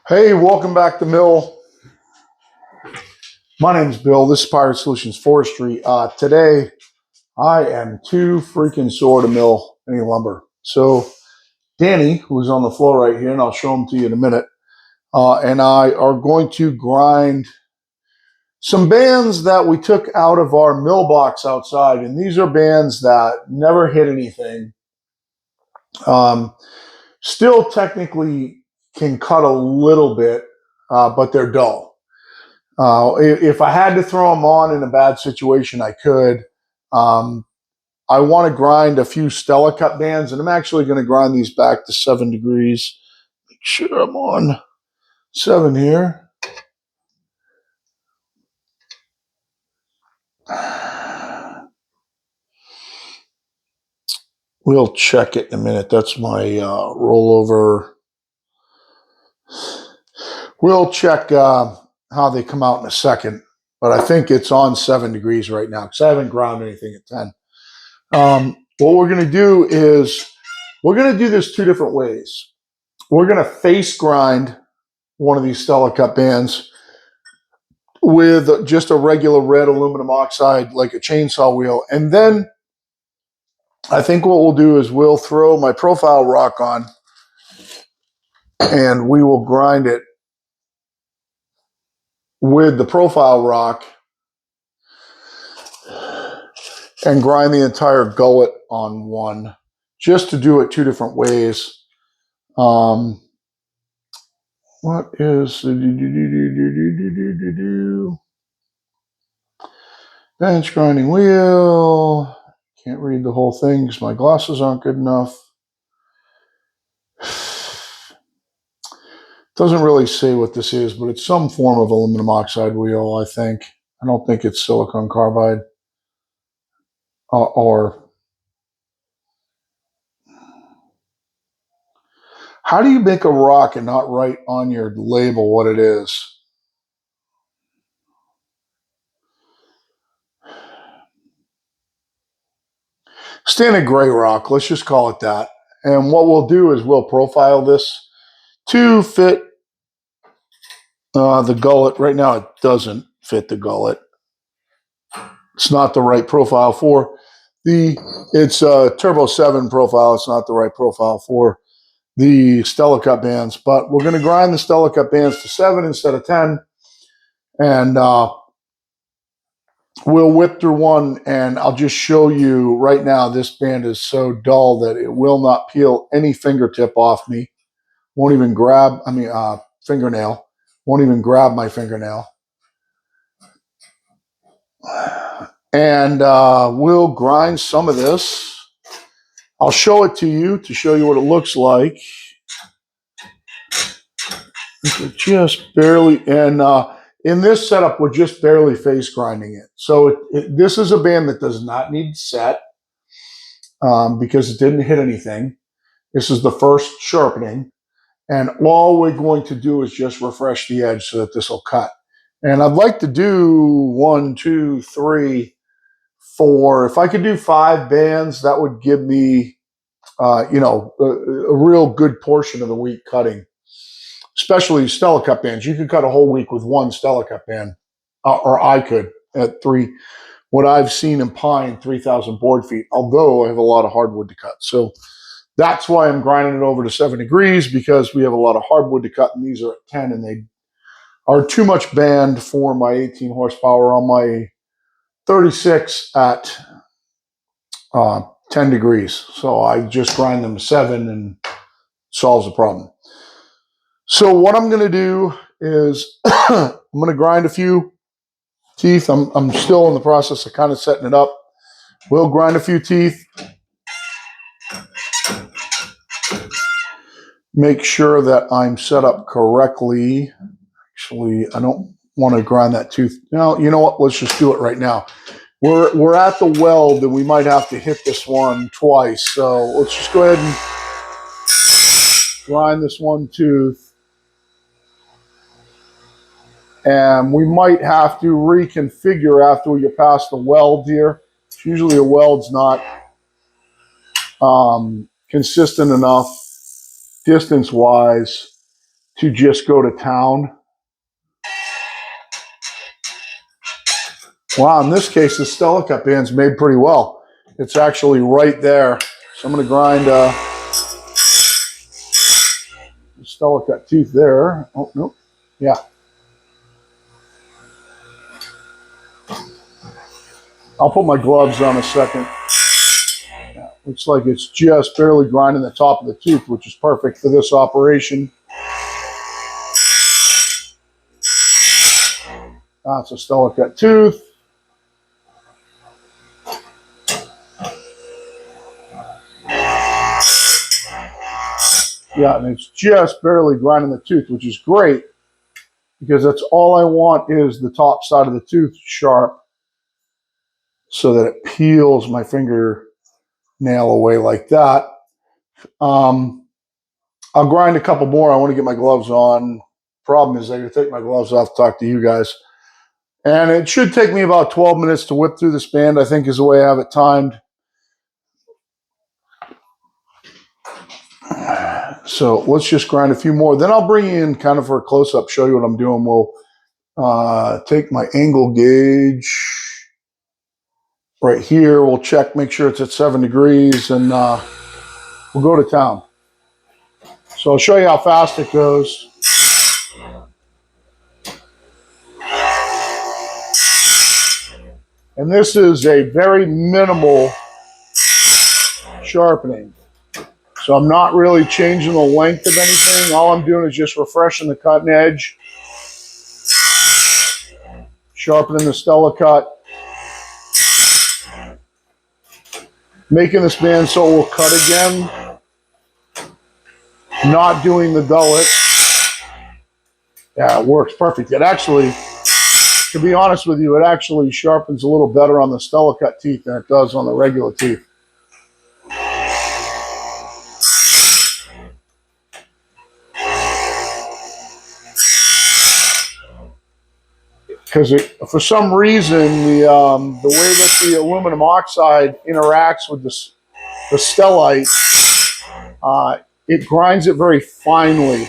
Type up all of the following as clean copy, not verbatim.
Hey, welcome back to Mill. My name's Bill. This is Pirate Solutions Forestry. Today, I am too freaking sore to mill any lumber. So, Danny, who's on the floor right here, and I'll show him to you in a minute, and I are going to grind some bands that we took out of our mill box outside. And these are bands that never hit anything. Still technically can cut a little bit, but they're dull. If I had to throw them on in a bad situation, I could. I want to grind a few Stellicut bands, and I'm actually going to grind these back to 7 degrees. Make sure I'm on 7 here. We'll check it in a minute. That's my rollover. We'll check how they come out in a second, but I think it's on 7 degrees right now because I haven't ground anything at 10. What we're going to do is we're going to do this two different ways. We're going to face grind one of these Stellicut bands with just a regular red aluminum oxide, like a chainsaw wheel. And then I think what we'll do is we'll throw my profile rock on and we will grind it with the profile rock and grind the entire gullet on one, just to do it two different ways. What is the bench grinding wheel? Can't read the whole thing because my glasses aren't good enough. Doesn't really say what this is, but it's some form of aluminum oxide wheel, I think. I don't think it's silicon carbide or how do you make a rock and not write on your label what it is? Standard gray rock, let's just call it that. And what we'll do is we'll profile this to fit the gullet. Right now it doesn't fit the gullet. It's not the right profile for it's a Turbo 7 profile. It's not the right profile for the Stellicut bands, but we're going to grind the Stellicut bands to 7 instead of 10. And we'll whip through one, and I'll just show you right now, this band is so dull that it will not peel any fingertip off me. Won't even grab, fingernail. Won't even grab my fingernail. And we'll grind some of this. I'll show it to you to show you what it looks like. We're just barely, and in this setup, we're just barely face grinding it. So this is a band that does not need set because it didn't hit anything. This is the first sharpening. And all we're going to do is just refresh the edge so that this will cut. And I'd like to do 1, 2, 3, 4. If I could do 5 bands, that would give me, a real good portion of the week cutting. Especially Stellicut bands. You could cut a whole week with one Stellicut band, or I could at 3. What I've seen in pine, 3,000 board feet, although I have a lot of hardwood to cut. So that's why I'm grinding it over to 7 degrees, because we have a lot of hardwood to cut, and these are at 10, and they are too much band for my 18 horsepower on my 36 at 10 degrees. So I just grind them to 7 and solves the problem. So what I'm going to do is I'm going to grind a few teeth. I'm still in the process of kind of setting it up. We'll grind a few teeth. Make sure that I'm set up correctly. Actually, I don't want to grind that tooth. No, you know what? Let's just do it right now. We're at the weld, and we might have to hit this one twice. So let's just go ahead and grind this one tooth. And we might have to reconfigure after we get past the weld here. Usually a weld's not consistent enough distance-wise to just go to town. Wow, in this case, the Stellicut band's made pretty well. It's actually right there. So I'm going to grind the Stellicut tooth there. Oh, nope. Yeah. I'll put my gloves on a second. Yeah, looks like it's just barely grinding the top of the tooth, which is perfect for this operation. That's a Stellicut tooth. Yeah, and it's just barely grinding the tooth, which is great because that's all I want is the top side of the tooth sharp so that it peels my fingernail away like that. I'll grind a couple more. I want to get my gloves on. Problem is I got to take my gloves off to talk to you guys. And it should take me about 12 minutes to whip through this band, I think is the way I have it timed. So let's just grind a few more. Then I'll bring you in kind of for a close-up, show you what I'm doing. We'll take my angle gauge right here. We'll check, make sure it's at 7 degrees, and we'll go to town. So I'll show you how fast it goes. And this is a very minimal sharpening. So I'm not really changing the length of anything. All I'm doing is just refreshing the cutting edge, sharpening the Stellicut, making this band so it will cut again, not doing the gullet. Yeah, it works perfect. It actually, to be honest with you, it actually sharpens a little better on the Stellicut teeth than it does on the regular teeth. Because for some reason, the way that the aluminum oxide interacts with the stellite, it grinds it very finely.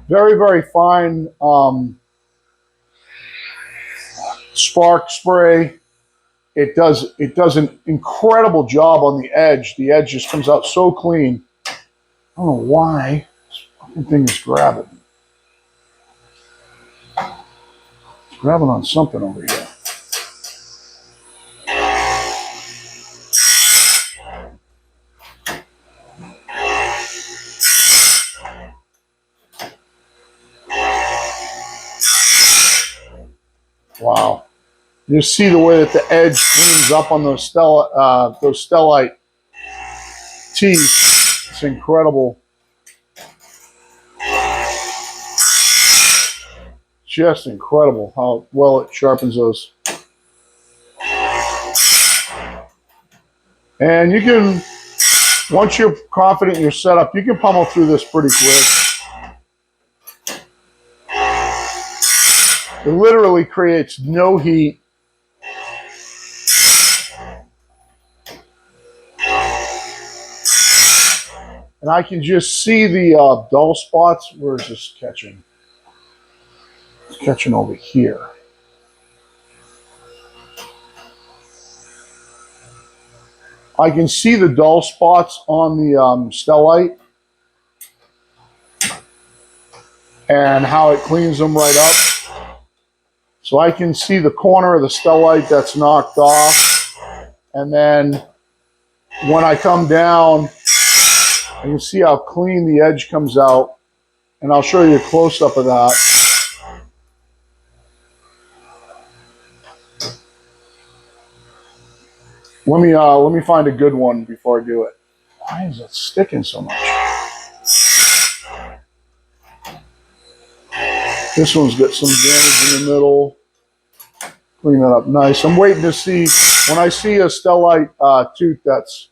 Very, very fine spark spray. It does an incredible job on the edge. The edge just comes out so clean. I don't know why this fucking thing is grabbing. It's grabbing on something over here. Wow. You see the way that the edge cleans up on those stellite teeth. It's incredible. Just incredible how well it sharpens those. And you can, once you're confident in your setup, you can pummel through this pretty quick. It literally creates no heat. And I can just see the dull spots. Where is this catching? It's catching over here. I can see the dull spots on the stellite and how it cleans them right up. So I can see the corner of the stellite that's knocked off. And then when I come down, I can see how clean the edge comes out. And I'll show you a close-up of that. Let me find a good one before I do it. Why is it sticking so much? This one's got some damage in the middle. Clean that up nice. I'm waiting to see, when I see a stellite tooth that's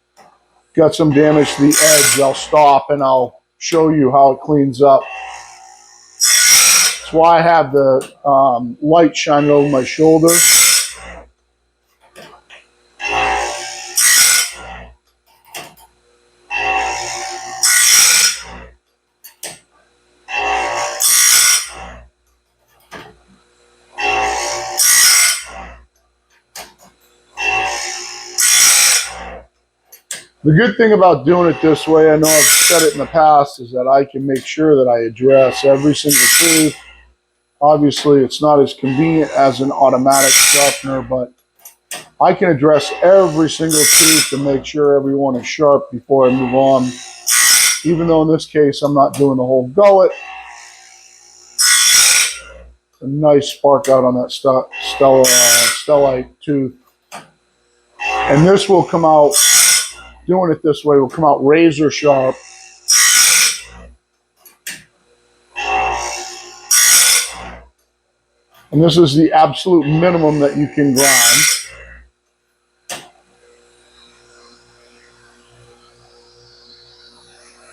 got some damage to the edge, I'll stop and I'll show you how it cleans up. That's why I have the light shining over my shoulder. The good thing about doing it this way, I know I've said it in the past, is that I can make sure that I address every single tooth. Obviously, it's not as convenient as an automatic sharpener, but I can address every single tooth to make sure everyone is sharp before I move on. Even though in this case, I'm not doing the whole gullet. A nice spark out on that stellite tooth. And this will come out, doing it this way, will come out razor sharp. And this is the absolute minimum that you can grind.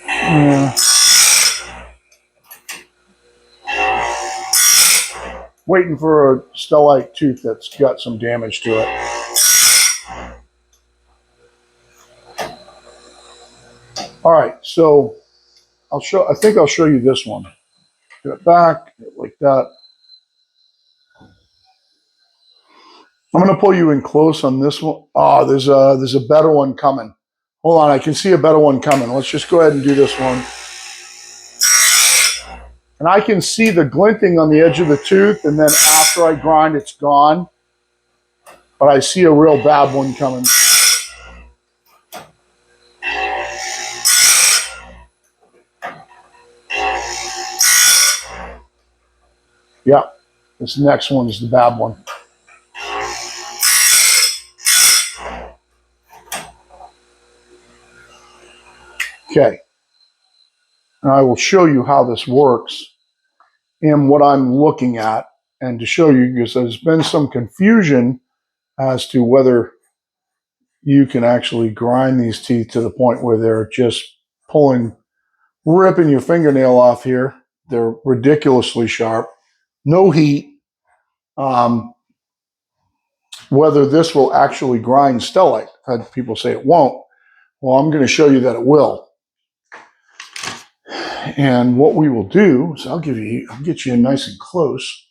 Yeah. Waiting for a stellite tooth that's got some damage to it. All right, so I think I'll show you this one. Get it back, like that. I'm going to pull you in close on this one. Oh, there's a better one coming. Hold on, I can see a better one coming. Let's just go ahead and do this one. And I can see the glinting on the edge of the tooth, and then after I grind, it's gone. But I see a real bad one coming. Yeah, this next one is the bad one. Okay, and I will show you how this works and what I'm looking at, and to show you, because there's been some confusion as to whether you can actually grind these teeth to the point where they're just ripping your fingernail off here. They're ridiculously sharp, no heat. Whether this will actually grind stellite. I've had people say it won't. Well, I'm going to show you that it will. And what we will do is I'll get you in nice and close.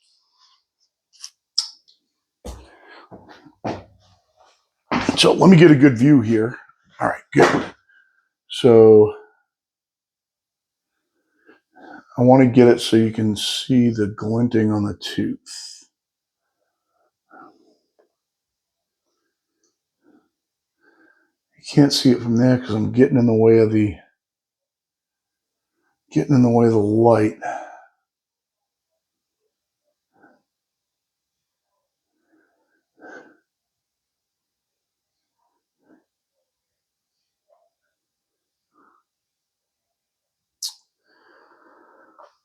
So let me get a good view here. All right, good. So I want to get it so you can see the glinting on the tooth. You can't see it from there because I'm getting in the way of the light.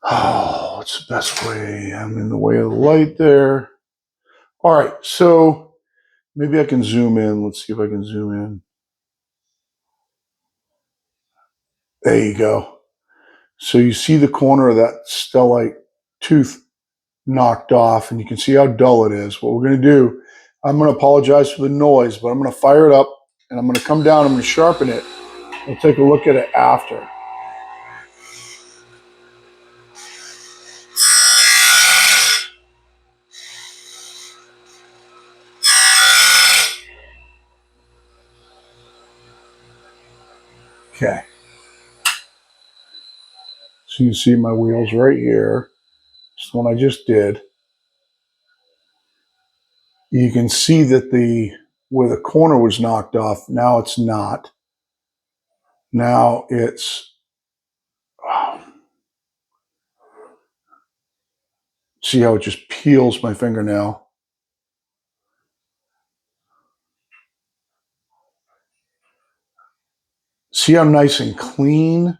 Oh, what's the best way? I'm in the way of the light there. All right, so maybe I can zoom in. Let's see if I can zoom in. There you go. So you see the corner of that stellite tooth knocked off, and you can see how dull it is. What we're going to do, I'm going to apologize for the noise, but I'm going to fire it up, and I'm going to come down, I'm going to sharpen it. We'll take a look at it after. Okay. So you see my wheels right here. It's the one I just did. You can see that where the corner was knocked off, now it's not. Now it's, see how it just peels my fingernail. See how nice and clean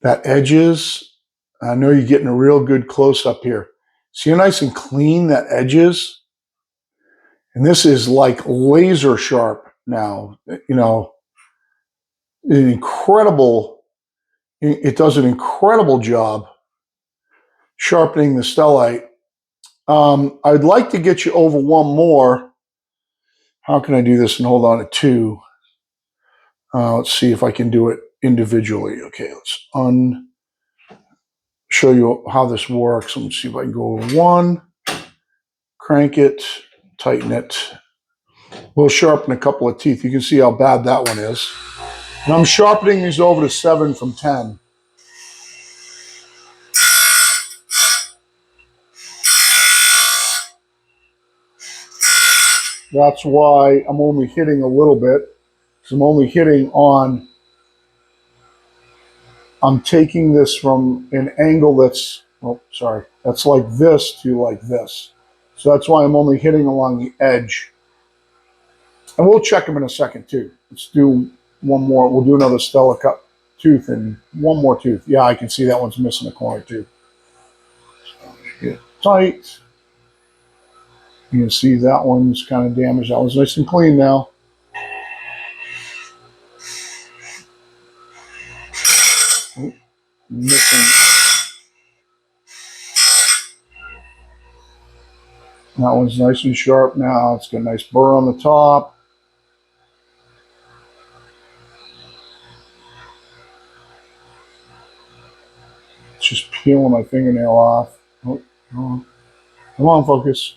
that edge is? I know you're getting a real good close up here. See how nice and clean that edge is? And this is like laser sharp now. You know, it does an incredible job sharpening the stellite. I'd like to get you over one more. How can I do this and hold on to two? Let's see if I can do it individually. Okay, let's show you how this works. Let's see if I can go over one, crank it, tighten it. We'll sharpen a couple of teeth. You can see how bad that one is. And I'm sharpening these over to 7 from 10. That's why I'm only hitting a little bit. So I'm only hitting on, I'm taking this from an angle that's, oh, sorry, that's like this to like this. So that's why I'm only hitting along the edge. And we'll check them in a second too. Let's do one more. We'll do another Stellicut tooth and one more tooth. Yeah, I can see that one's missing a corner too. Get tight. You can see that one's kind of damaged. That one's nice and clean now. Oh, missing. That one's nice and sharp now. It's got a nice burr on the top. It's just peeling my fingernail off. Oh, come on, focus.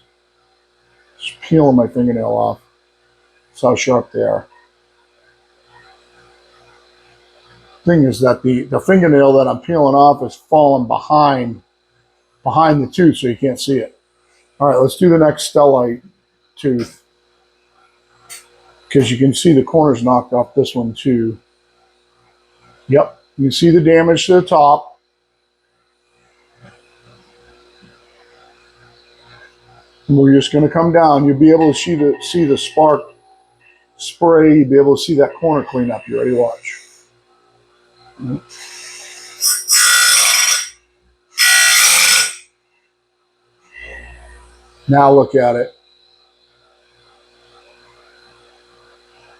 Just peeling my fingernail off. That's how sharp they are. Thing is that the fingernail that I'm peeling off is falling behind the tooth, so you can't see it. All right, let's do the next stellite tooth, because you can see the corners knocked off this one too. Yep, you can see the damage to the top. And we're just going to come down. You'll be able to see the spark spray. You'll be able to see that corner clean up. You ready? Watch. Now look at it.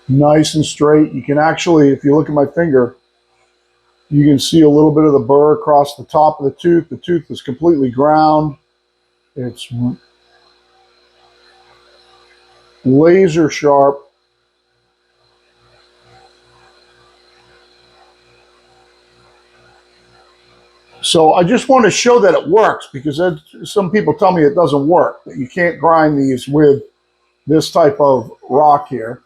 Nice and straight. You can actually, if you look at my finger, you can see a little bit of the burr across the top of the tooth. The tooth is completely ground. It's laser sharp. So I just want to show that it works, because some people tell me it doesn't work, that you can't grind these with this type of rock here,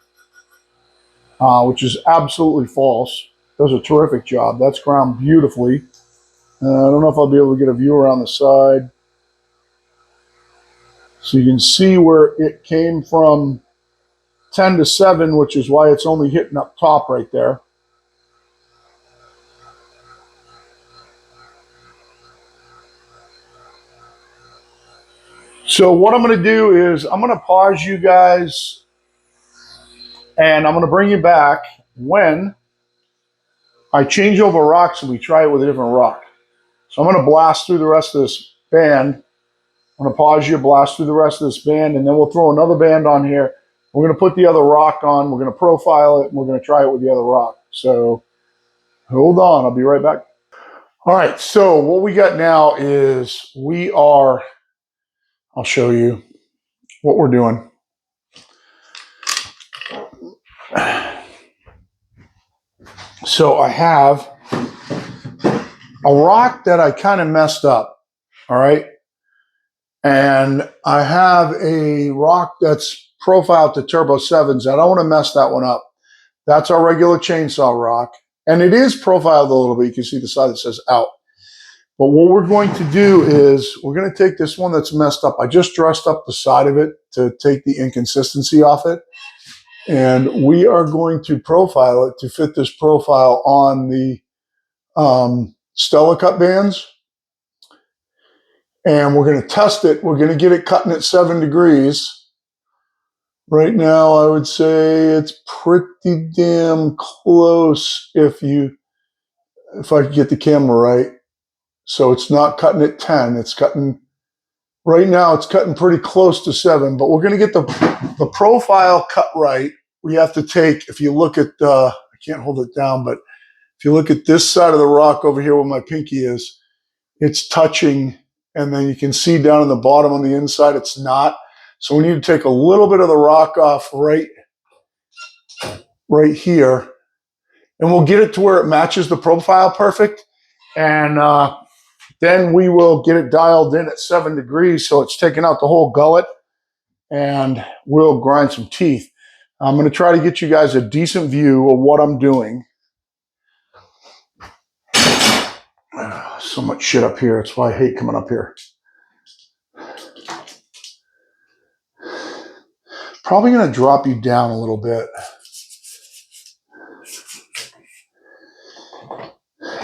which is absolutely false. Does a terrific job. That's ground beautifully. I don't know if I'll be able to get a view around the side. So you can see where it came from 10 to 7, which is why it's only hitting up top right there. So what I'm going to do is I'm going to pause you guys, and I'm going to bring you back when I change over rocks and we try it with a different rock. So I'm going to blast through the rest of this band. I'm going to pause you, blast through the rest of this band, and then we'll throw another band on here. We're going to put the other rock on. We're going to profile it, and we're going to try it with the other rock. So hold on. I'll be right back. All right. So what we got now is I'll show you what we're doing. So I have a rock that I kind of messed up. All right. And I have a rock that's profiled to Turbo 7s. I don't want to mess that one up. That's our regular chainsaw rock. And it is profiled a little bit. You can see the side that says out. But what we're going to do is we're going to take this one that's messed up. I just dressed up the side of it to take the inconsistency off it. And we are going to profile it to fit this profile on the Stellicut bands. And we're going to test it. We're going to get it cutting at 7 degrees. Right now, I would say it's pretty damn close if I could get the camera right. So it's not cutting at 10. It's cutting, right now it's cutting pretty close to 7, but we're going to get the profile cut right. We have to take, if you look at, I can't hold it down, but if you look at this side of the rock over here where my pinky is, it's touching, and then you can see down in the bottom on the inside, it's not. So we need to take a little bit of the rock off right here, and we'll get it to where it matches the profile perfect. And then we will get it dialed in at 7 degrees, so it's taking out the whole gullet, and we'll grind some teeth. I'm going to try to get you guys a decent view of what I'm doing. So much shit up here. That's why I hate coming up here. Probably going to drop you down a little bit.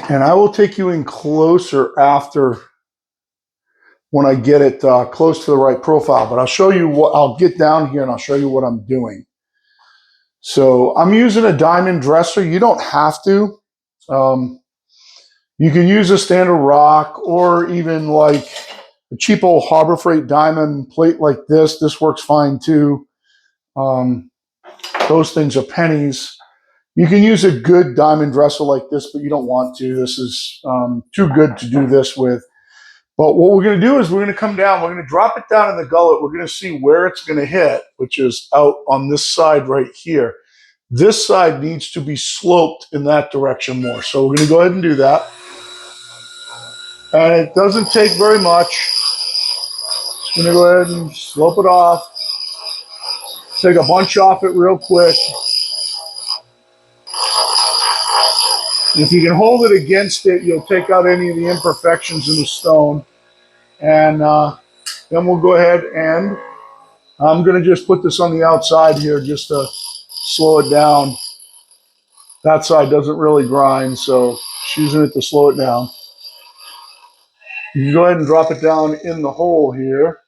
And I will take you in closer after when I get it close to the right profile. But I'll show you what, I'll get down here and I'll show you what I'm doing. So I'm using a diamond dresser. You don't have to. You can use a standard rock or even like a cheap old Harbor Freight diamond plate like this. This works fine too. Those things are pennies. You can use a good diamond dresser like this, but you don't want to. This is too good to do this with. But what we're going to do is we're going to come down. We're going to drop it down in the gullet. We're going to see where it's going to hit, which is out on this side right here. This side needs to be sloped in that direction more. So we're going to go ahead and do that. And it doesn't take very much. Just going to go ahead and slope it off. Take a bunch off it real quick. If you can hold it against it, you'll take out any of the imperfections in the stone. And then we'll go ahead and I'm going to just put this on the outside here just to slow it down. That side doesn't really grind, so just using it to slow it down. You can go ahead and drop it down in the hole here.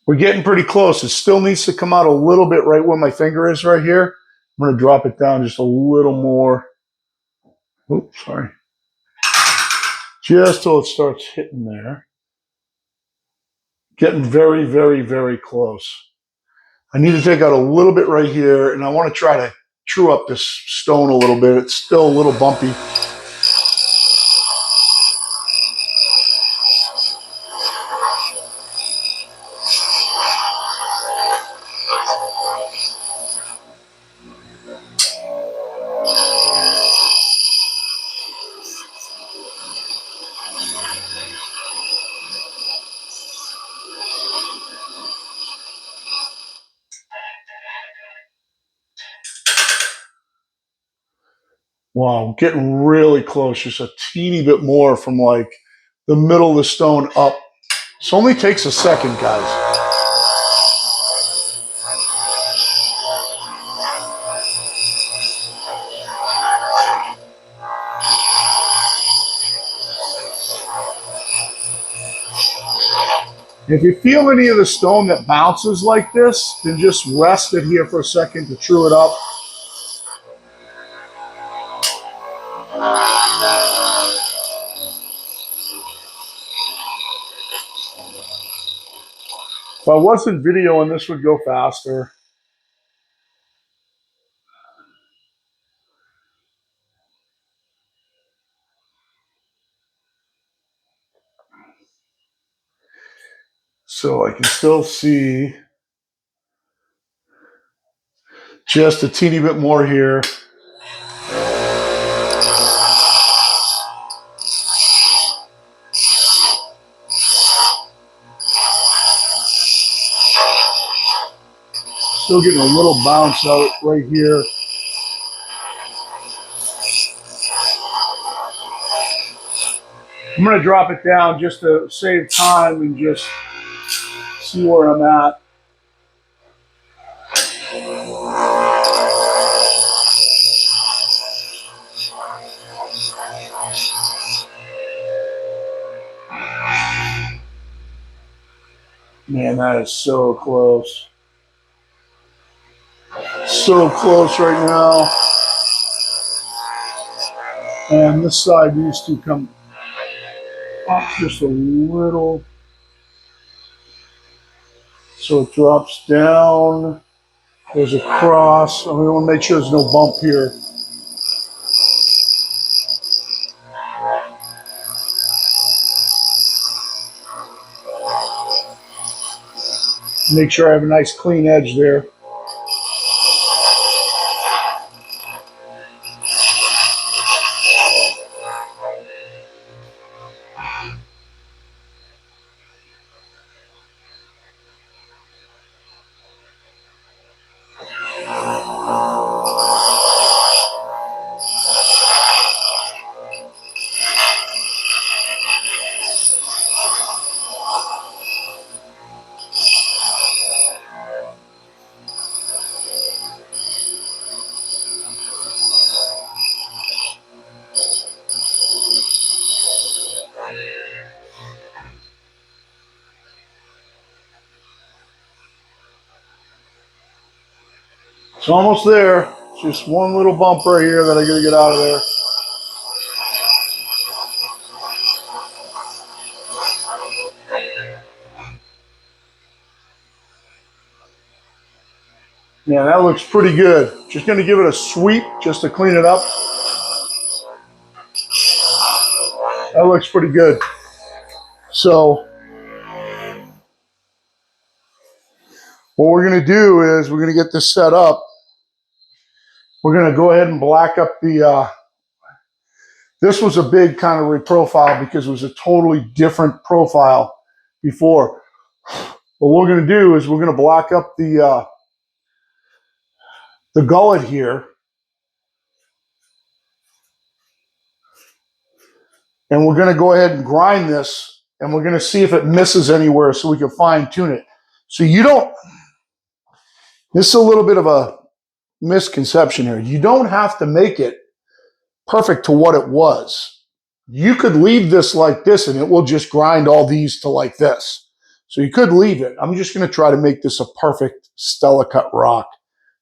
We're getting pretty close. It still needs to come out a little bit right where my finger is right here. I'm going to drop it down just a little more. Oops, sorry. Just till it starts hitting there. Getting very, very, very close. I need to take out a little bit right here, and I want to try to true up this stone a little bit. It's still a little bumpy. Wow, getting really close, just a teeny bit more from like the middle of the stone up. This only takes a second, guys. If you feel any of the stone that bounces like this, then just rest it here for a second to true it up. If I wasn't videoing, this would go faster. So I can still see just a teeny bit more here. Still getting a little bounce out right here. I'm going to drop it down just to save time and just see where I'm at. Man, that is so close. So close right now. And this side needs to come up just a little. So it drops down. There's a cross. We want to make sure there's no bump here. Make sure I have a nice clean edge there. It's almost there. Just one little bump right here that I gotta get out of there. Yeah, that looks pretty good. Just gonna give it a sweep just to clean it up. That looks pretty good. So what we're gonna do is we're gonna get this set up. We're gonna go ahead and black up the, this was a big kind of reprofile because it was a totally different profile before. What we're gonna do is we're gonna black up the gullet here. And we're gonna go ahead and grind this and we're gonna see if it misses anywhere so we can fine tune it. So you don't, this is a little bit of a misconception here. You don't have to make it perfect to what it was. You could leave this like this and it will just grind all these to like this. So you could leave it. I'm just going to try to make this a perfect Stellicut rock.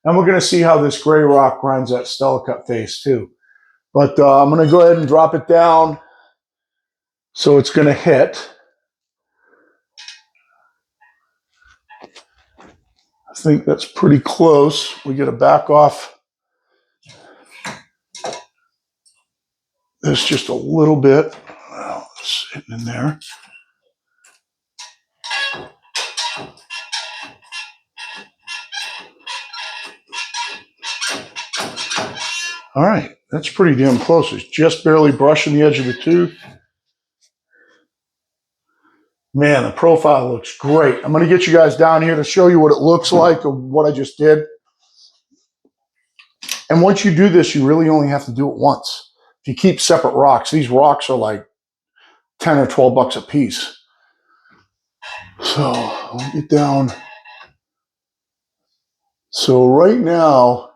And we're going to see how this gray rock grinds that Stellicut face too. But I'm going to go ahead and drop it down so it's going to hit. I think that's pretty close. We got to back off this just a little bit. Well, it's hitting in there. All right, that's pretty damn close. It's just barely brushing the edge of the tooth. Man, the profile looks great. I'm going to get you guys down here to show you what it looks like of what I just did. And once you do this, you really only have to do it once. If you keep separate rocks, these rocks are like 10 or 12 bucks a piece. So I'll get down. So right now,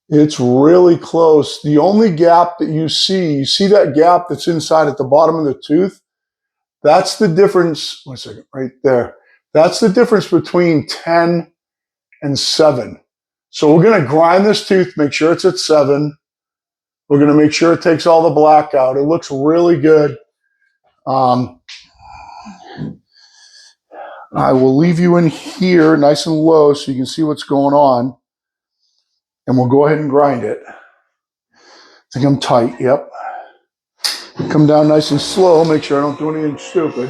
it's really close. The only gap that you see that gap that's inside at the bottom of the tooth? That's the difference. 1 second, right there. That's the difference between 10 and 7. So we're going to grind this tooth, make sure it's at 7. We're going to make sure it takes all the black out. It looks really good. I will leave you in here nice and low so you can see what's going on. And we'll go ahead and grind it. I think I'm tight, yep. Come down nice and slow, make sure I don't do anything stupid.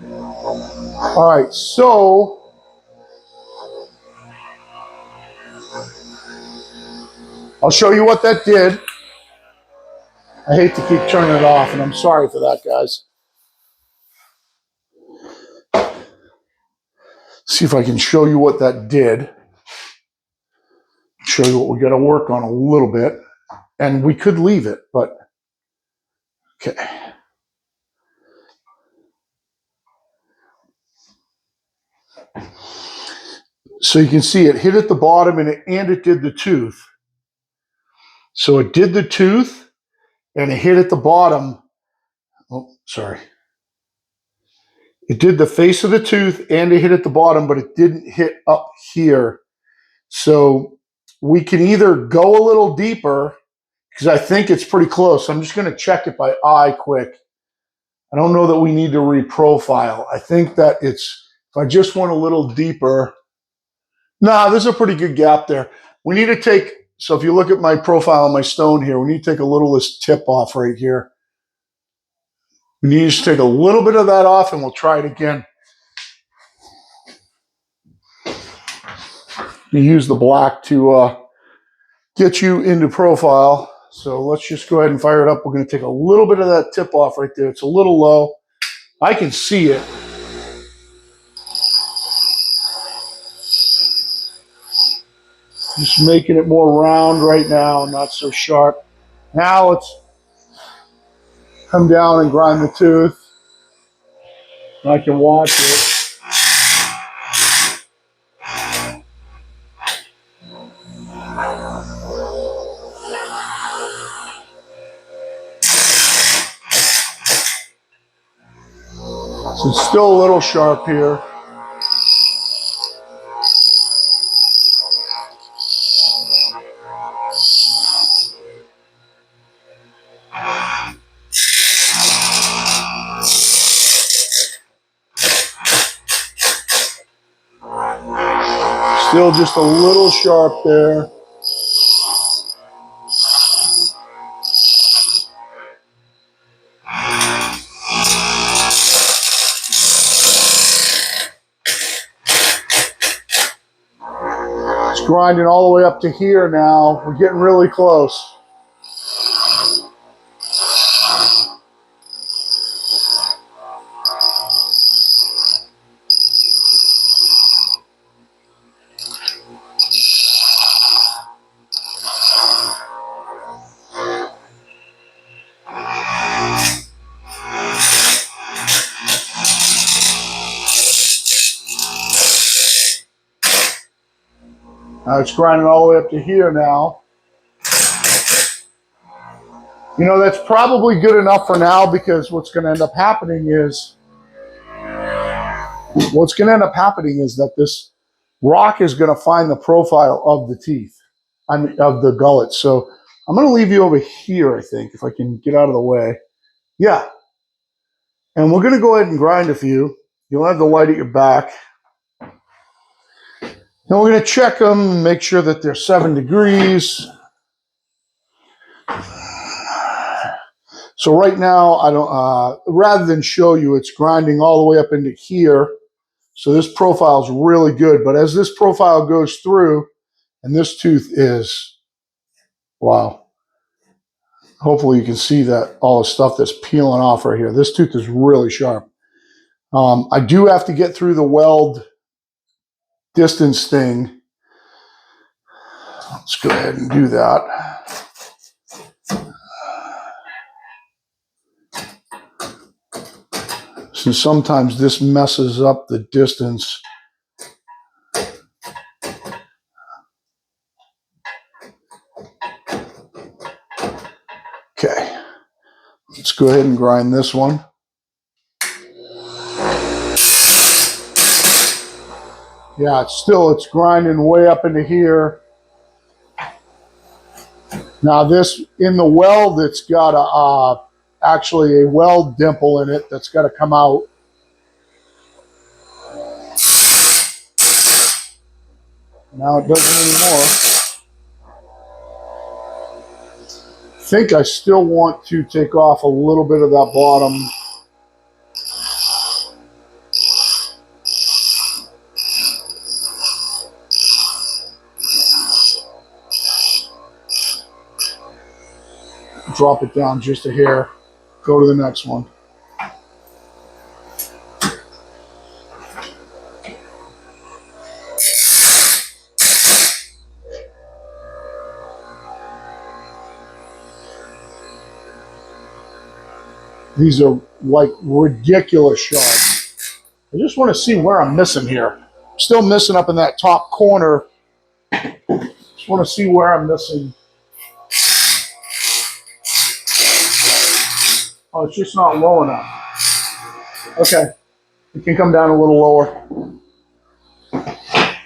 All right, so I'll show you what that did. I hate to keep turning it off, and I'm sorry for that, guys. See if I can show you what that did. Show you what we got to work on a little bit. And we could leave it, but okay. So you can see it hit at the bottom and it did the tooth. So it did the tooth and it hit at the bottom. Oh, sorry. It did the face of the tooth and it hit at the bottom, but it didn't hit up here. So we can either go a little deeper because I think it's pretty close. I'm just going to check it by eye quick. I don't know that we need to reprofile. I think that it's, if I just went a little deeper, nah, there's a pretty good gap there. We need to take, so if you look at my profile on my stone here, we need to take a little of this tip off right here. We need to just take a little bit of that off and we'll try it again. You use the black to get you into profile. So let's just go ahead and fire it up. We're going to take a little bit of that tip off right there. It's a little low. I can see it. Just making it more round right now, not so sharp. Now let's come down and grind the tooth. I can watch it. So it's still a little sharp here. Still just a little sharp there. It's grinding all the way up to here now. We're getting really close. It's grinding all the way up to here now. You know, that's probably good enough for now, because what's going to end up happening is that this rock is going to find the profile of the teeth, of the gullet. So I'm going to leave you over here, I think, if I can get out of the way. Yeah. And we're going to go ahead and grind a few. You'll have the light at your back. And we're going to check them, make sure that they're 7 degrees. So right now, I don't. Rather than show you, it's grinding all the way up into here. So this profile is really good. But as this profile goes through, and this tooth is, wow. Hopefully you can see that all the stuff that's peeling off right here. This tooth is really sharp. I do have to get through the weld distance thing. Let's go ahead and do that. Since sometimes this messes up the distance. Okay, let's go ahead and grind this one. Yeah, it's grinding way up into here. Now this, in the weld, it's got actually a weld dimple in it that's got to come out. Now it doesn't anymore. I think I still want to take off a little bit of that bottom. Drop it down just a hair. Go to the next one. These are like ridiculous sharp. I just want to see where I'm missing here. I'm still missing up in that top corner. Just want to see where I'm missing. Oh, it's just not low enough. Okay, it can come down a little lower.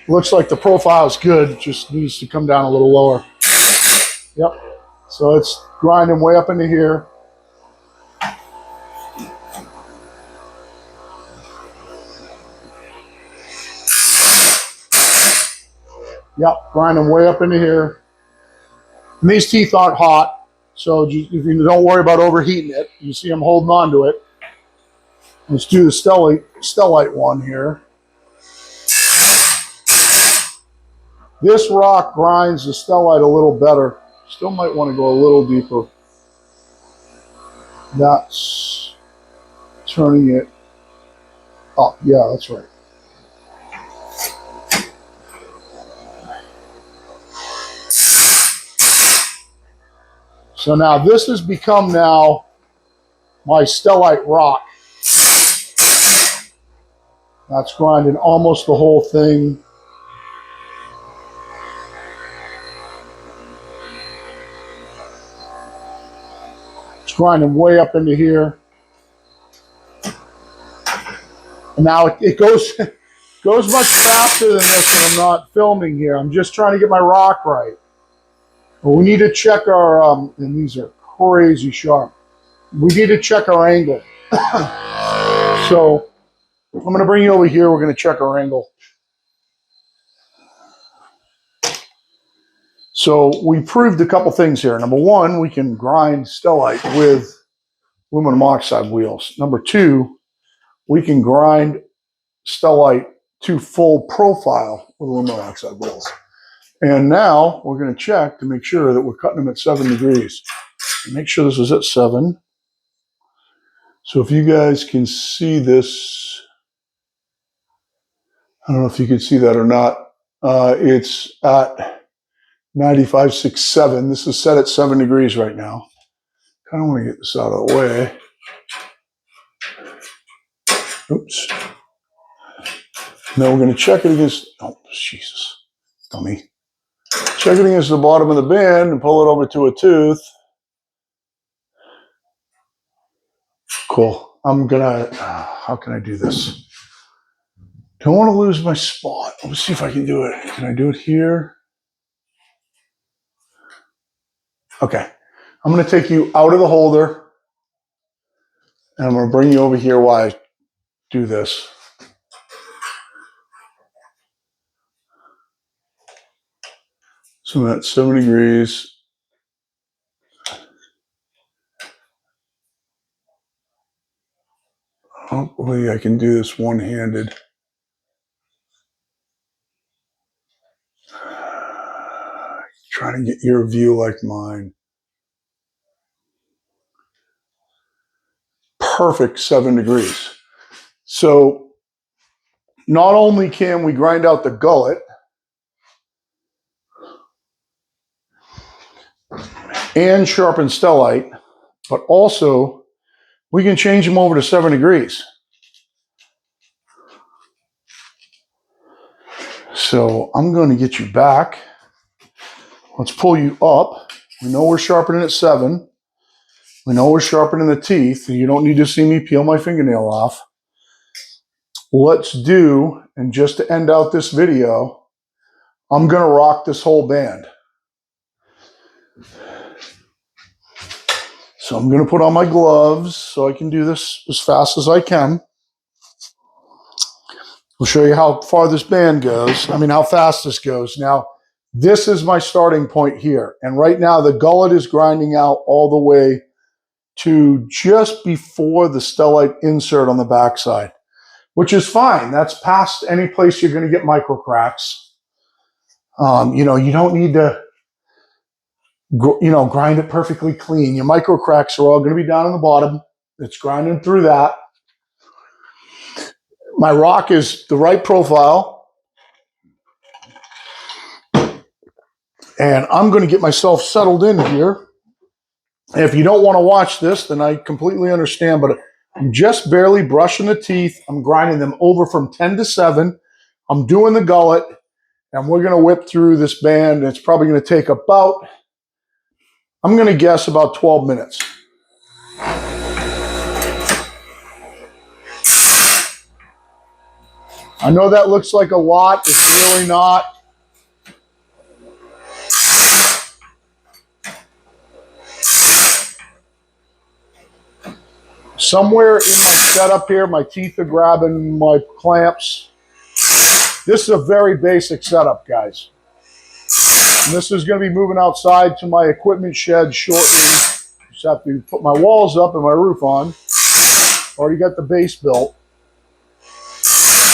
Looks like the profile is good. It just needs to come down a little lower. Yep. So it's grinding way up into here. Yep, grinding way up into here. And these teeth aren't hot, so you don't worry about overheating it. You see I'm holding on to it. Let's do the stellite one here. This rock grinds the stellite a little better. Still might want to go a little deeper. That's turning it up. Yeah, that's right. So now this has become now my stellite rock. That's grinding almost the whole thing. It's grinding way up into here. And now it goes much faster than this when I'm not filming here. I'm just trying to get my rock right. Well, we need to check our, and these are crazy sharp. We need to check our angle. So I'm going to bring you over here. We're going to check our angle. So we proved a couple things here. Number one, we can grind stellite with aluminum oxide wheels. Number two, we can grind stellite to full profile with aluminum oxide wheels. And now we're going to check to make sure that we're cutting them at 7 degrees. Make sure this is at 7. So if you guys can see this, I don't know if you can see that or not. It's at 95.67. This is set at 7 degrees right now. Kind of want to get this out of the way. Oops. Now we're going to check it against, oh, Jesus, dummy. Check it against the bottom of the band and pull it over to a tooth. Cool. I'm going to, how can I do this? Don't want to lose my spot. Let's see if I can do it. Can I do it here? Okay. I'm going to take you out of the holder and I'm going to bring you over here while I do this. So I'm at 7 degrees. Hopefully I can do this one-handed. Trying to get your view like mine. Perfect 7 degrees. So not only can we grind out the gullet and sharpen stellite, but also we can change them over to 7 degrees. So I'm going to get you back. Let's pull you up. We know we're sharpening at 7. We know we're sharpening the teeth. You don't need to see me peel my fingernail off. Let's do, and just to end out this video, I'm going to rock this whole band. So I'm going to put on my gloves so I can do this as fast as I can. We'll show you how far this band goes. I mean, how fast this goes. Now, this is my starting point here. And right now, the gullet is grinding out all the way to just before the stellite insert on the backside, which is fine. That's past any place you're going to get micro cracks. You don't need to, grind it perfectly clean. Your micro cracks are all going to be down on the bottom. It's grinding through that. My rock is the right profile. And I'm going to get myself settled in here. And if you don't want to watch this, then I completely understand. But I'm just barely brushing the teeth. I'm grinding them over from 10 to 7. I'm doing the gullet. And we're going to whip through this band. It's probably going to take about, I'm going to guess, about 12 minutes. I know that looks like a lot. It's really not. Somewhere in my setup here, my teeth are grabbing my clamps. This is a very basic setup, guys. And this is going to be moving outside to my equipment shed shortly. Just have to put my walls up and my roof on. Already got the base built.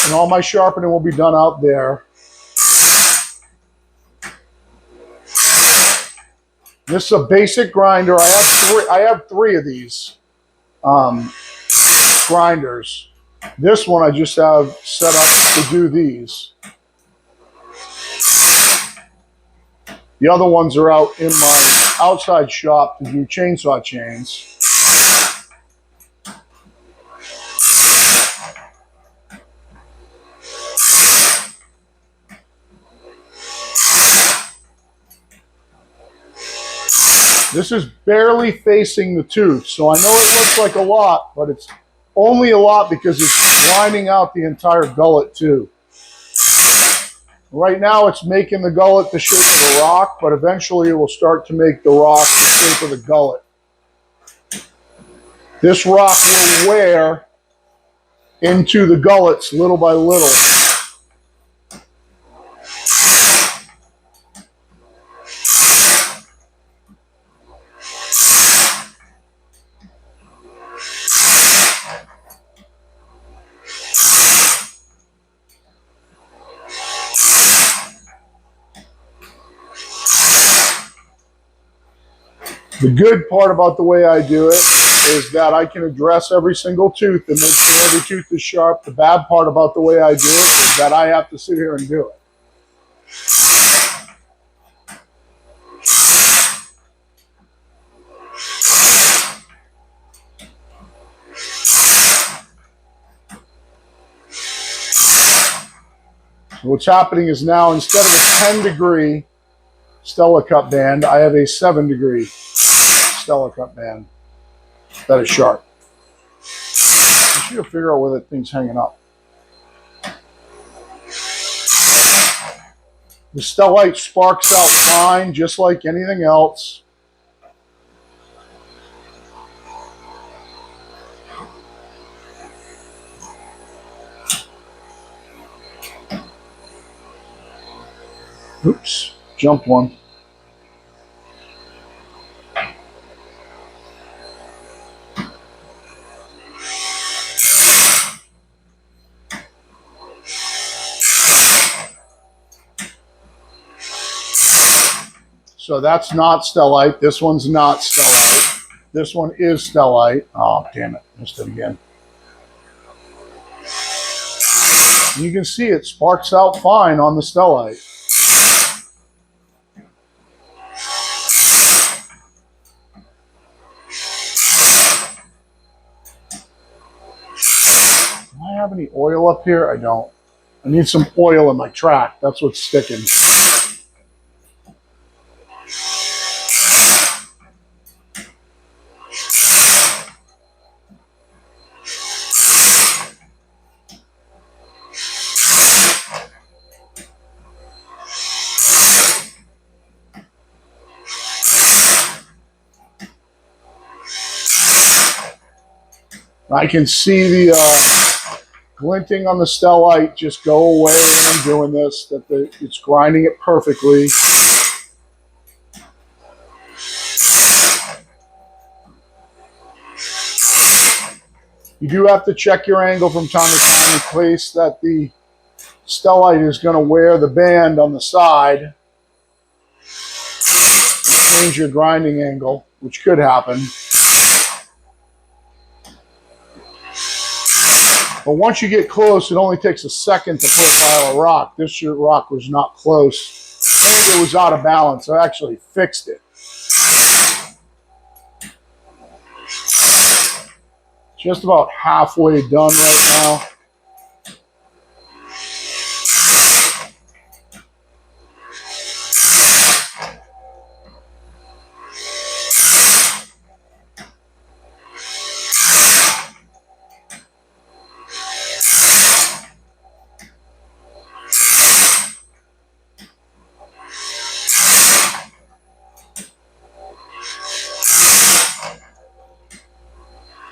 And all my sharpening will be done out there. This is a basic grinder. I have three of these grinders. This one I just have set up to do these. The other ones are out in my outside shop to do chainsaw chains. This is barely facing the tooth, so I know it looks like a lot, but it's only a lot because it's grinding out the entire gullet too. Right now it's making the gullet the shape of the rock, but eventually it will start to make the rock the shape of the gullet. This rock will wear into the gullets little by little. The good part about the way I do it is that I can address every single tooth and make sure every tooth is sharp. The bad part about the way I do it is that I have to sit here and do it. What's happening is now, instead of a 10-degree Stellicut band, I have a 7-degree Stellicut band that is sharp. I should figure out where that thing's hanging up. The stellite sparks out fine, just like anything else. Oops, jumped one. So that's not stellite. This one's not stellite. This one is stellite. Oh, damn it. Missed it again. You can see it sparks out fine on the stellite. Do I have any oil up here? I don't. I need some oil in my track. That's what's sticking. I can see the glinting on the stellite just go away when I'm doing this, that it's grinding it perfectly. You do have to check your angle from time to time in case that the stellite is going to wear the band on the side. Change your grinding angle, which could happen. But once you get close, it only takes a second to profile a rock. This rock was not close, and it was out of balance. I actually fixed it. Just about halfway done right now.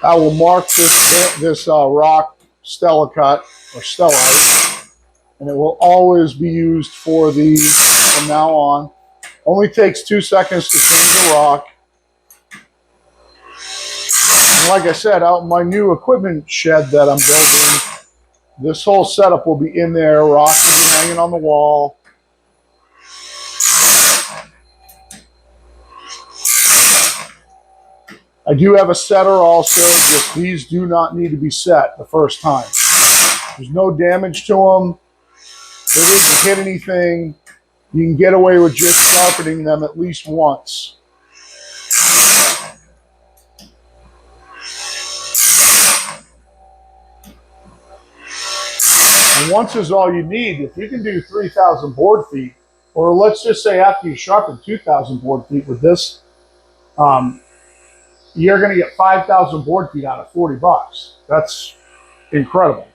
I will mark this rock Stellicut or stellite, and it will always be used for these from now on. Only takes 2 seconds to change the rock. And like I said, out in my new equipment shed that I'm building, this whole setup will be in there. Rock will be hanging on the wall. I do have a setter also, just these do not need to be set the first time. There's no damage to them. They didn't hit anything. You can get away with just sharpening them at least once. And once is all you need. If you can do 3,000 board feet, or let's just say after you sharpen 2,000 board feet with this, you're going to get 5,000 board feet out of 40 bucks. That's incredible.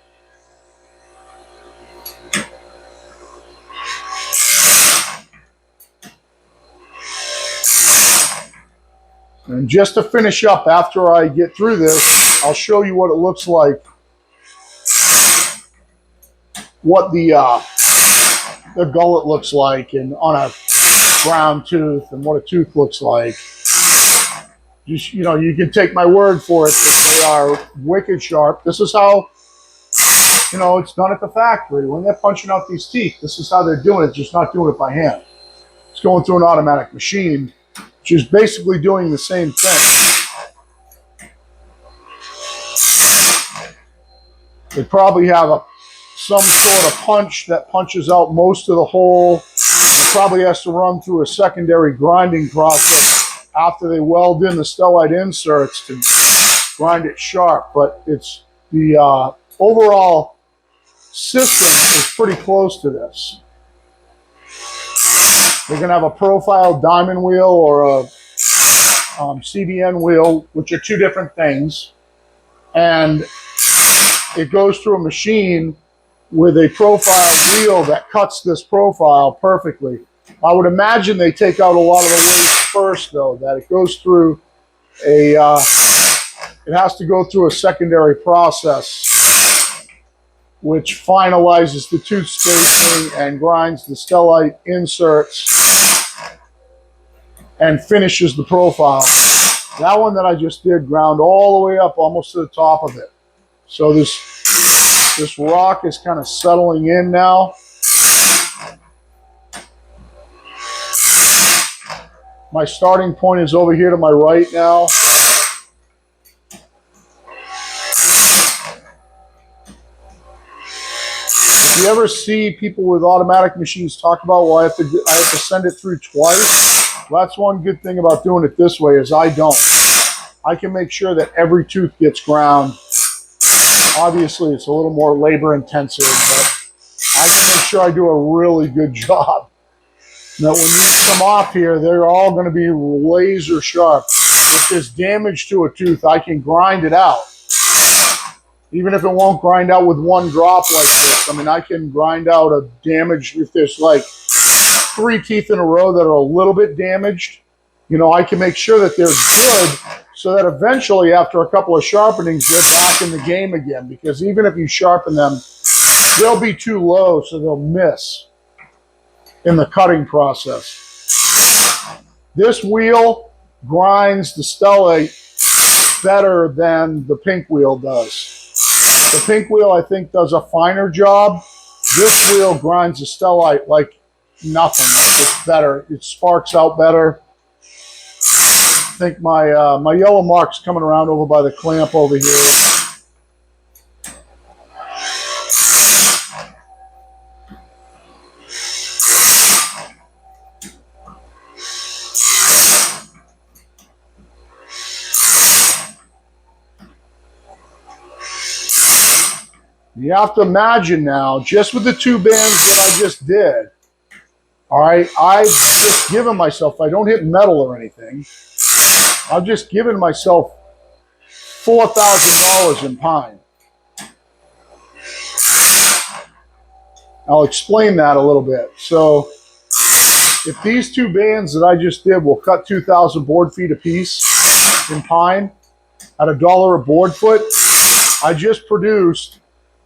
And just to finish up, after I get through this, I'll show you what it looks like, what the gullet looks like, and on a ground tooth, and what a tooth looks like. Just, you know, you can take my word for it that they are wicked sharp. This is how, you know, it's done at the factory. When they're punching out these teeth, this is how they're doing it, just not doing it by hand. It's going through an automatic machine. which is basically doing the same thing. They probably have some sort of punch that punches out most of the hole. It probably has to run through a secondary grinding process after they weld in the stellite inserts to grind it sharp. But it's the overall system is pretty close to this. They're going to have a profile diamond wheel or a CBN wheel, which are two different things. And it goes through a machine with a profile wheel that cuts this profile perfectly. I would imagine they take out a lot of the waste first, though, that it goes through a, it has to go through a secondary process, which finalizes the tooth spacing and grinds the stellite inserts and finishes the profile. That one that I just did ground all the way up almost to the top of it. So this rock is kind of settling in now. My starting point is over here to my right now. If you ever see people with automatic machines talk about, well, I have to send it through twice. Well, that's one good thing about doing it this way is I don't. I can make sure that every tooth gets ground. Obviously, it's a little more labor intensive, but I can make sure I do a really good job. Now, when these come off here, they're all going to be laser sharp. If there's damage to a tooth, I can grind it out. Even if it won't grind out with one drop like this. I mean, I can grind out a damage if there's like 3 teeth in a row that are a little bit damaged. You know, I can make sure that they're good so that eventually after a couple of sharpenings, they're back in the game again. Because even if you sharpen them, they'll be too low, so they'll miss in the cutting process. This wheel grinds the stellite better than the pink wheel does. The pink wheel, I think, does a finer job. This wheel grinds the stellite like nothing. It's better. It sparks out better. I think my yellow mark's coming around over by the clamp over here. You have to imagine now, just with the 2 bands that I just did, all right, I've just given myself, I don't hit metal or anything, I've just given myself $4,000 in pine. I'll explain that a little bit. So if these 2 bands that I just did will cut 2,000 board feet apiece in pine at $1 a board foot, I just produced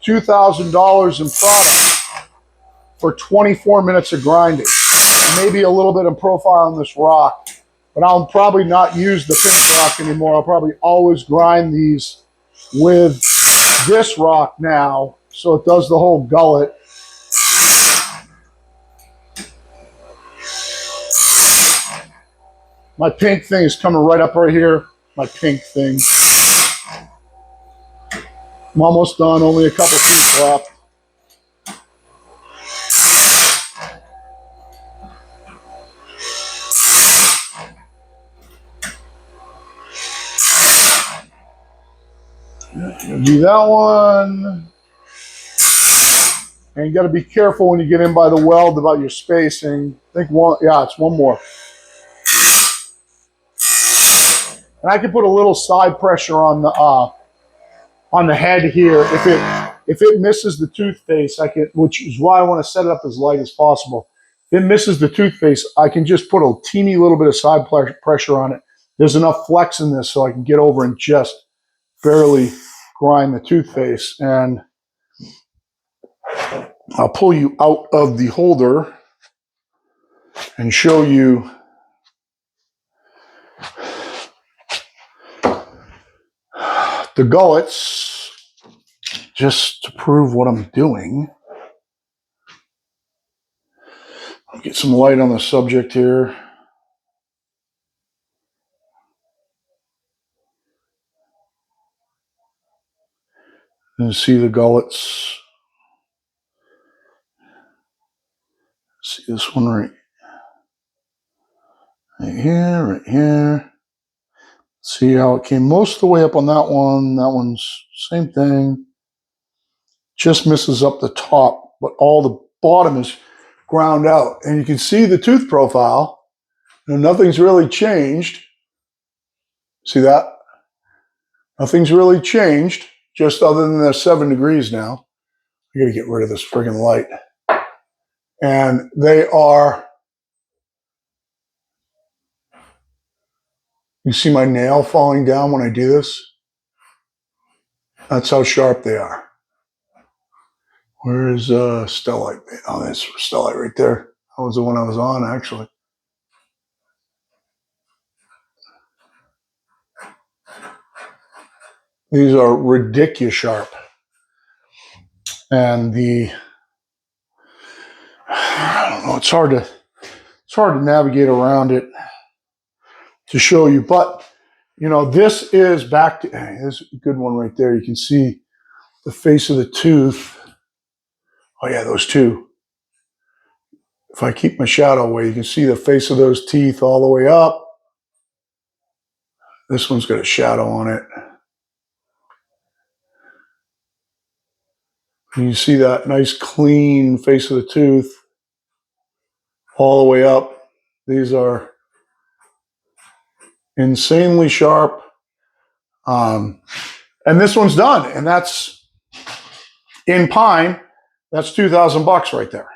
$2,000 in product for 24 minutes of grinding. Maybe a little bit of profile on this rock, but I'll probably not use the pink rock anymore. I'll probably always grind these with this rock now, so it does the whole gullet. My pink thing is coming right up right here. My pink thing. I'm almost done, only a couple feet left. Do that one. And you got to be careful when you get in by the weld about your spacing. I think one, yeah, it's one more. And I can put a little side pressure on the head here. If it misses the tooth face, I can, which is why I want to set it up as light as possible. If it misses the tooth face, I can just put a teeny little bit of side pressure on it. There's enough flex in this so I can get over and just barely grind the tooth face. And I'll pull you out of the holder and show you the gullets, just to prove what I'm doing. I'll get some light on the subject here. And see the gullets. See this one right here, right here. See how it came most of the way up on that one. That one's same thing. Just misses up the top, but all the bottom is ground out. And you can see the tooth profile. Nothing's really changed. See that? Nothing's really changed, just other than they're 7 degrees now. I gotta get rid of this friggin' light. And they are, you see my nail falling down when I do this? That's how sharp they are. Where is Stellite? Oh, that's Stellite right there. That was the one I was on, actually. These are ridiculous sharp. And I don't know, it's hard to navigate around it to show you, but this is back to, this is a good one right there. You can see the face of the tooth. Oh yeah, those two. If I keep my shadow away, you can see the face of those teeth all the way up. This one's got a shadow on it. And you see that nice clean face of the tooth all the way up. These are insanely sharp. And this one's done. And that's in pine. That's $2,000 right there.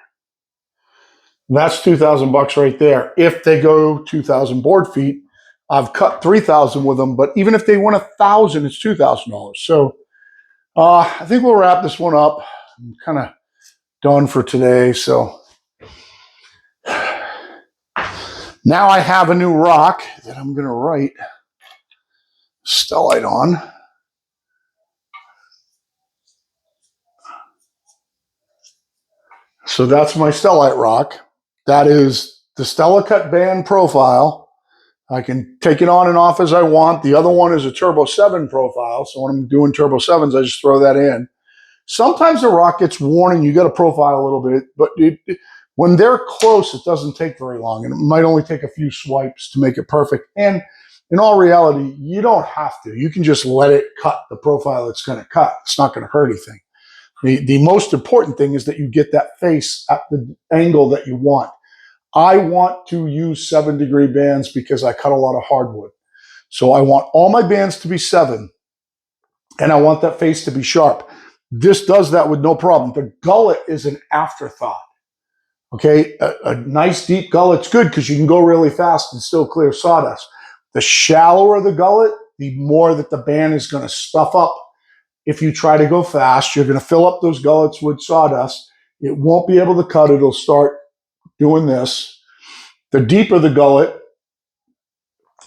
That's $2,000 right there. If they go 2,000 board feet, I've cut 3,000 with them. But even if they went 1,000, it's $2,000. So I think we'll wrap this one up. I'm kind of done for today. So now I have a new rock that I'm going to write stellite on. So that's my stellite rock. That is the Stellicut band profile. I can take it on and off as I want. The other one is a Turbo 7 profile. So when I'm doing Turbo 7s, I just throw that in. Sometimes the rock gets worn and you got to profile a little bit, but when they're close, it doesn't take very long. And it might only take a few swipes to make it perfect. And in all reality, you don't have to. You can just let it cut the profile it's going to cut. It's not going to hurt anything. The most important thing is that you get that face at the angle that you want. I want to use 7-degree bands because I cut a lot of hardwood. So I want all my bands to be 7, and I want that face to be sharp. This does that with no problem. The gullet is an afterthought. Okay, a nice deep gullet's good because you can go really fast and still clear sawdust. The shallower the gullet, the more that the band is going to stuff up. If you try to go fast, you're going to fill up those gullets with sawdust. It won't be able to cut. It'll start doing this. The deeper the gullet,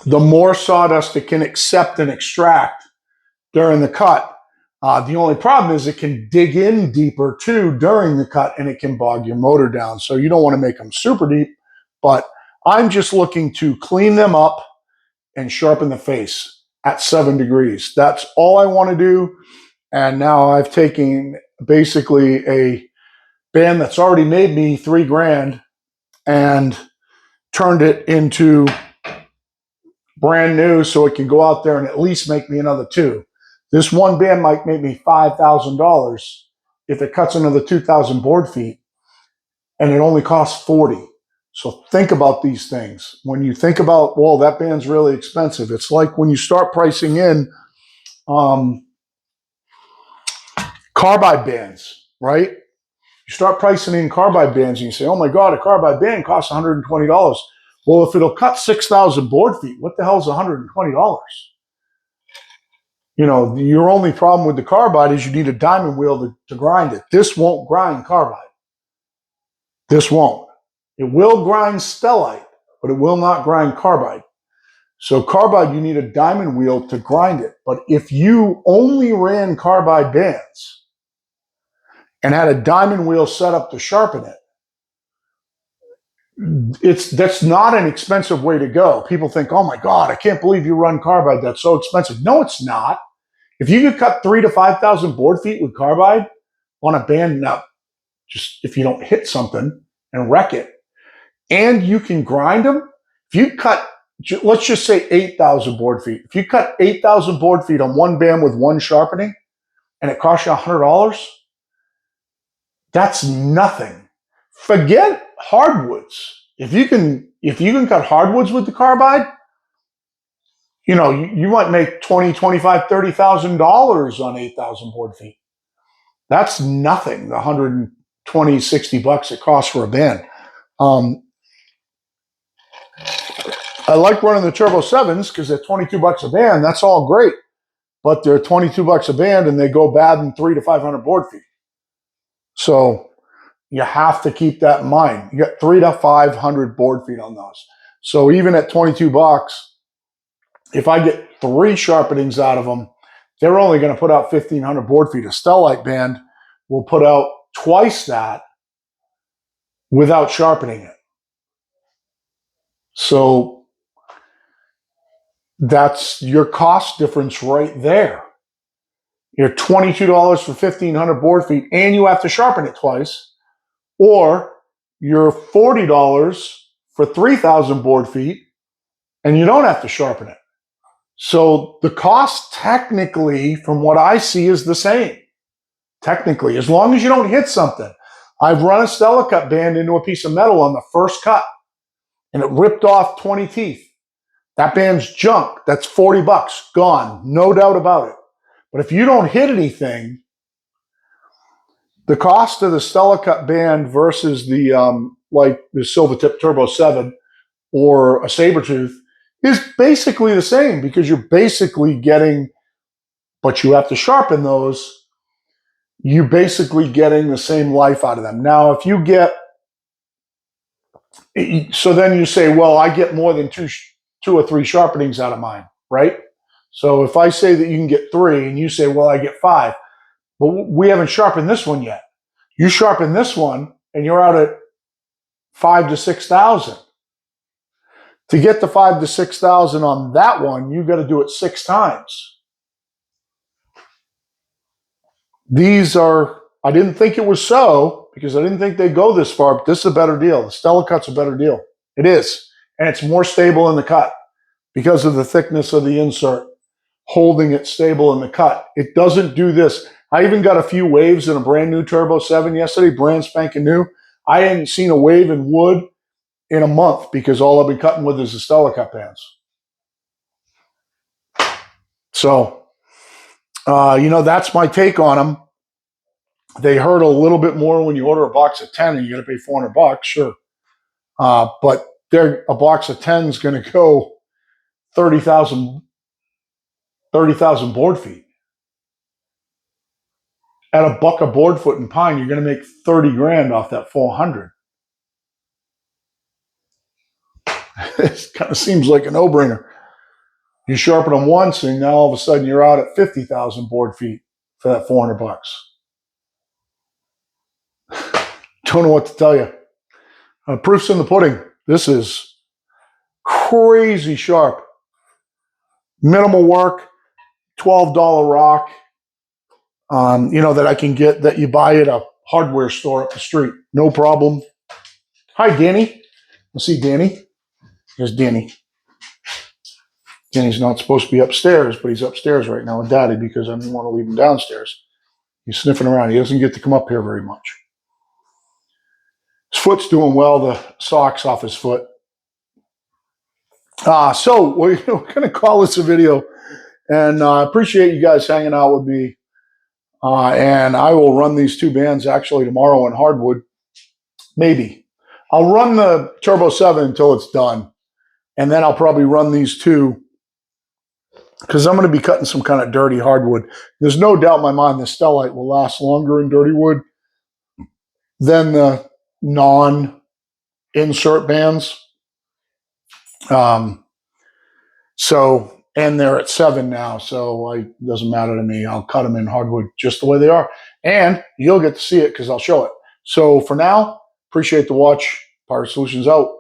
the more sawdust it can accept and extract during the cut. The only problem is it can dig in deeper too during the cut, and it can bog your motor down. So you don't want to make them super deep, but I'm just looking to clean them up and sharpen the face at 7 degrees. That's all I want to do. And now I've taken basically a band that's already made me $3,000 and turned it into brand new so it can go out there and at least make me another 2. This one band might make me $5,000 if it cuts another 2,000 board feet, and it only costs 40. So think about these things. When you think about, well, that band's really expensive. It's like when you start pricing in carbide bands, right? You start pricing in carbide bands and you say, oh my God, a carbide band costs $120. Well, if it'll cut 6,000 board feet, what the hell is $120? Your only problem with the carbide is you need a diamond wheel to grind it. This won't grind carbide. This won't. It will grind stellite, but it will not grind carbide. So carbide, you need a diamond wheel to grind it. But if you only ran carbide bands and had a diamond wheel set up to sharpen it, that's not an expensive way to go. People think, oh my God, I can't believe you run carbide. That's so expensive. No, it's not. If you could cut 3,000 to 5,000 board feet with carbide on a band, now just if you don't hit something and wreck it, and you can grind them, if you cut, let's just say 8,000 board feet. If you cut 8,000 board feet on one band with one sharpening, and it costs you $100, that's nothing. Forget hardwoods. If you can cut hardwoods with the carbide, you know, you might make $20,000, $25,000, $30,000 on 8,000 board feet. That's nothing. The $120, $60 it costs for a band. I like running the Turbo 7s because they're $22 a band. That's all great, but they're $22 a band and they go bad in 300 to 500 board feet. So you have to keep that in mind. You got 300 to 500 board feet on those. So even at $22, if I get 3 sharpenings out of them, they're only going to put out 1,500 board feet. A Stellite band will put out twice that without sharpening it. So that's your cost difference right there. You're $22 for 1,500 board feet and you have to sharpen it twice, or you're $40 for 3,000 board feet and you don't have to sharpen it. So the cost technically, from what I see, is the same. Technically, as long as you don't hit something. I've run a Stellicut band into a piece of metal on the first cut and it ripped off 20 teeth. That band's junk. That's $40, gone, no doubt about it. But if you don't hit anything, the cost of the Stellicut band versus the like the Silvertip Turbo 7 or a Sabertooth is basically the same, because you're basically getting, but you have to sharpen those, you're basically getting the same life out of them. Now, if you get, so then you say, well, I get more than two or three sharpenings out of mine, right? So if I say that you can get 3 and you say, well, I get 5, but we haven't sharpened this one yet. You sharpen this one and you're out at 5,000 to 6,000. To get the 5,000 to 6,000 on that one, you got to do it 6 times. These are, I didn't think it was so, because I didn't think they'd go this far, but this is a better deal. The Stellicut's a better deal. It is. And it's more stable in the cut because of the thickness of the insert, holding it stable in the cut. It doesn't do this. I even got a few waves in a brand new Turbo 7 yesterday, brand spanking new. I hadn't seen a wave in wood in a month because all I've been cutting with is the Stellicut bands. So, you know, that's my take on them. They hurt a little bit more when you order a box of 10 and you're going to pay $400, sure. But a box of 10 is going to go 30,000 board feet. At $1 a board foot in pine, you're going to make 30 grand off that 400. It kind of seems like a no-brainer. You sharpen them once, and now all of a sudden you're out at 50,000 board feet for that $400. Don't know what to tell you. Proof's in the pudding. This is crazy sharp. Minimal work, $12 rock. You know, that I can get, that you buy at a hardware store up the street. No problem. Hi, Danny. Let's see Danny. Here's Danny. Danny's not supposed to be upstairs, but he's upstairs right now with Daddy because I didn't want to leave him downstairs. He's sniffing around. He doesn't get to come up here very much. His foot's doing well. The sock's off his foot. So we're going to call this a video, and I appreciate you guys hanging out with me. And I will run these 2 bands actually tomorrow in hardwood. Maybe. I'll run the Turbo 7 until it's done. And then I'll probably run these 2 because I'm going to be cutting some kind of dirty hardwood. There's no doubt in my mind the Stellite will last longer in dirty wood than the non-insert bands. And they're at 7 now, so it doesn't matter to me. I'll cut them in hardwood just the way they are. And you'll get to see it because I'll show it. So for now, appreciate the watch. Pirate Solutions out.